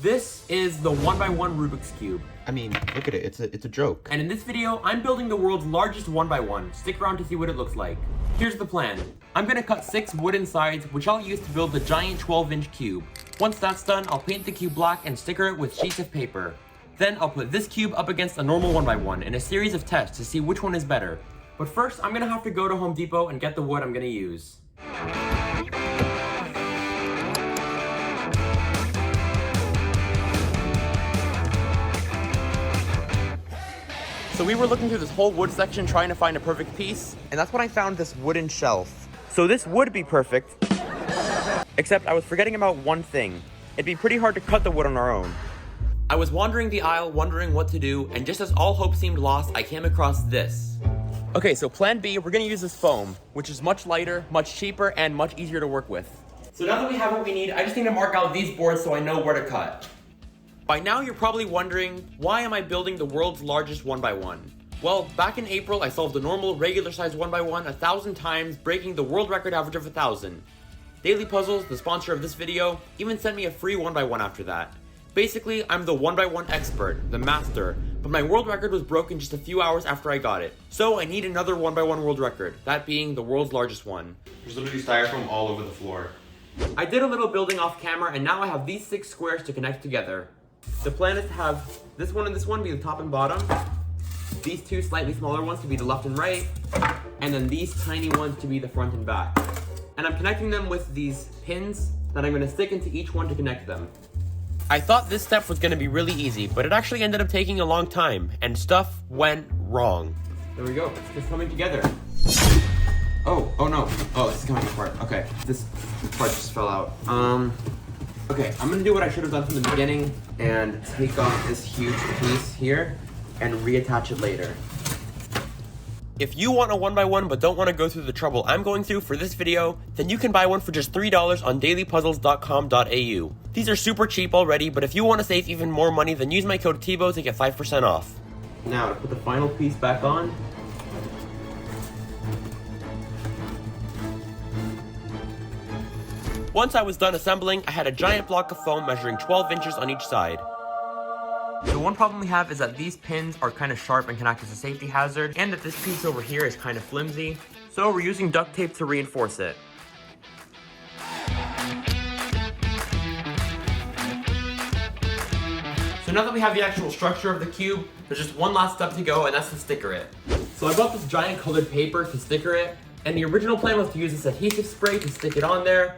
This is the 1x1 Rubik's Cube. I mean, look at it, it's a joke. And in this video, I'm building the world's largest 1x1. Stick around to see what it looks like. Here's the plan. I'm gonna cut 6 wooden sides, which I'll use to build the giant 12-inch cube. Once that's done, I'll paint the cube black and sticker it with sheets of paper. Then I'll put this cube up against a normal 1x1 in a series of tests to see which one is better. But first, I'm gonna have to go to Home Depot and get the wood I'm gonna use. So we were looking through this whole wood section trying to find a perfect piece, and that's when I found this wooden shelf. So this would be perfect, except I was forgetting about one thing. It'd be pretty hard to cut the wood on our own. I was wandering the aisle, wondering what to do, and just as all hope seemed lost, I came across this. Okay, so plan B, we're gonna use this foam, which is much lighter, much cheaper, and much easier to work with. So now that we have what we need, I just need to mark out these boards so I know where to cut. By now, you're probably wondering, why am I building the world's largest 1x1? Well, back in April, I solved a normal, regular-sized 1x1 1,000 times, breaking the world record average of 1,000. DailyPuzzles, the sponsor of this video, even sent me a free 1x1 after that. Basically, I'm the 1x1 expert, the master, but my world record was broken just a few hours after I got it. So I need another 1x1 world record, that being the world's largest one. There's literally styrofoam all over the floor. I did a little building off camera, and now I have these 6 squares to connect together. The plan is to have this one and this one be the top and bottom, these 2 slightly smaller ones to be the left and right, and then these tiny ones to be the front and back. And I'm connecting them with these pins that I'm going to stick into each one to connect them. I thought this step was going to be really easy, but it actually ended up taking a long time, and stuff went wrong. There we go, it's just coming together. Oh no, this is coming apart. Okay, this part just fell out. Okay, I'm gonna do what I should have done from the beginning and take off this huge piece here and reattach it later. If you want a 1x1 but don't want to go through the trouble I'm going through for this video, then you can buy one for just $3 on dailypuzzles.com.au. These are super cheap already, but if you want to save even more money, then use my code TEBOE to get 5% off. Now to put the final piece back on. Once I was done assembling, I had a giant block of foam measuring 12 inches on each side. The one problem we have is that these pins are kind of sharp and can act as a safety hazard, and that this piece over here is kind of flimsy, so we're using duct tape to reinforce it. So now that we have the actual structure of the cube, there's just one last step to go, and that's to sticker it. So I bought this giant colored paper to sticker it, and the original plan was to use this adhesive spray to stick it on there,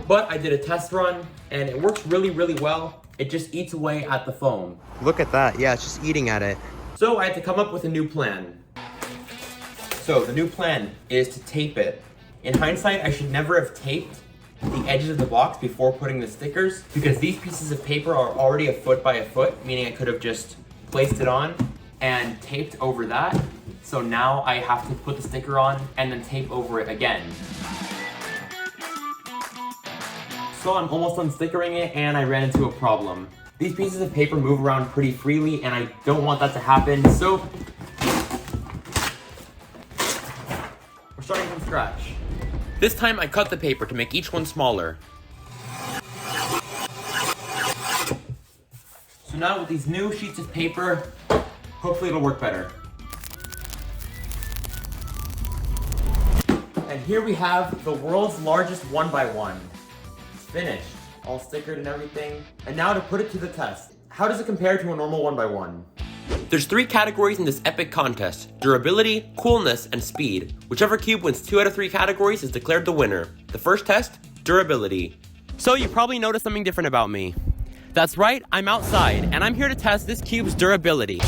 but I did a test run, and it works really, really well. It just eats away at the foam. Look at that, yeah, it's just eating at it. So I had to come up with a new plan. So the new plan is to tape it. In hindsight, I should never have taped the edges of the box before putting the stickers, because these pieces of paper are already 1 foot by 1 foot, meaning I could have just placed it on and taped over that. So now I have to put the sticker on and then tape over it again. So I'm almost done stickering it, and I ran into a problem. These pieces of paper move around pretty freely, and I don't want that to happen, so we're starting from scratch. This time I cut the paper to make each one smaller. So now with these new sheets of paper, hopefully it'll work better. And here we have the world's largest 1x1. It's finished, all stickered and everything. And now to put it to the test. How does it compare to a normal 1x1? There's 3 categories in this epic contest: durability, coolness, and speed. Whichever cube wins 2 out of 3 categories is declared the winner. The first test, durability. So you probably noticed something different about me. That's right, I'm outside, and I'm here to test this cube's durability.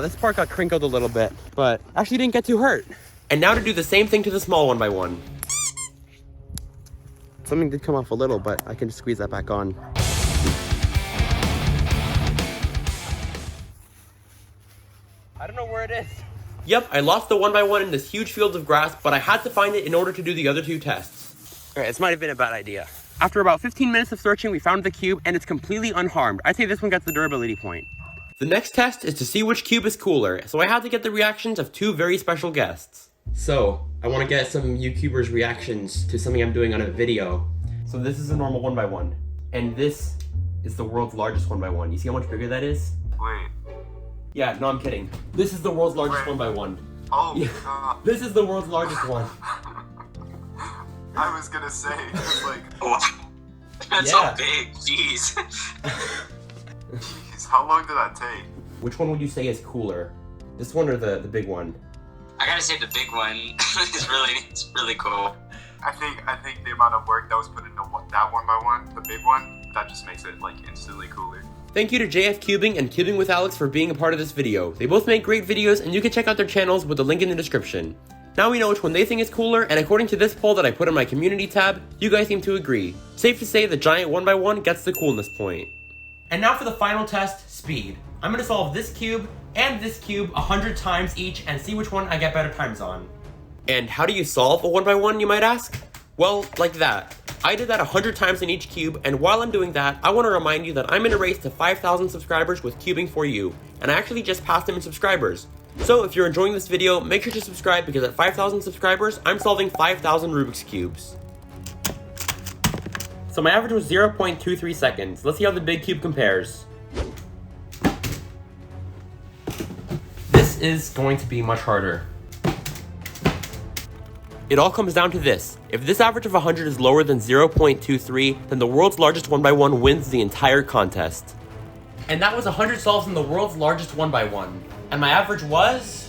This part got crinkled a little bit, but actually didn't get too hurt. And now to do the same thing to the small 1x1. Something did come off a little, but I can just squeeze that back on. I don't know where it is. Yep, I lost the 1x1 in this huge field of grass, but I had to find it in order to do the other 2 tests. Alright, this might have been a bad idea. After about 15 minutes of searching, we found the cube, and it's completely unharmed. I'd say this one gets the durability point. The next test is to see which cube is cooler, so I had to get the reactions of 2 very special guests. So, I want to get some YouTubers' reactions to something I'm doing on a video. So this is a normal 1x1, and this is the world's largest 1x1. You see how much bigger that is? Wait. Yeah, no, I'm kidding. This is the world's largest 1x1. Oh, Yeah. God. This is the world's largest one. I was gonna say, it's like, That's Yeah. so big, jeez. jeez, how long did that take? Which one would you say is cooler? This one or the big one? I gotta say the big one is really cool. I think the amount of work that was put into that 1x1, the big one, that just makes it like instantly cooler. Thank you to JF Cubing and Cubing with Alex for being a part of this video. They both make great videos, and you can check out their channels with the link in the description. Now we know which one they think is cooler, and according to this poll that I put in my community tab, you guys seem to agree. Safe to say the giant 1x1 gets the coolness point. And now for the final test, speed. I'm gonna solve this cube and this cube 100 times each and see which one I get better times on. And how do you solve a 1x1, you might ask? Well, like that. I did that 100 times in each cube, and while I'm doing that, I want to remind you that I'm in a race to 5,000 subscribers with Cubing for You, and I actually just passed them in subscribers. So if you're enjoying this video, make sure to subscribe because at 5,000 subscribers, I'm solving 5,000 Rubik's Cubes. So my average was 0.23 seconds. Let's see how the big cube compares. This is going to be much harder. It all comes down to this. If this average of 100 is lower than 0.23, then the world's largest 1x1 wins the entire contest. And that was 100 solves in the world's largest 1x1. And my average was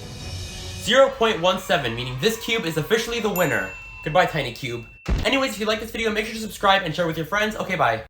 0.17, meaning this cube is officially the winner. Goodbye, tiny cube. Anyways, if you like this video, make sure to subscribe and share with your friends. Okay, bye.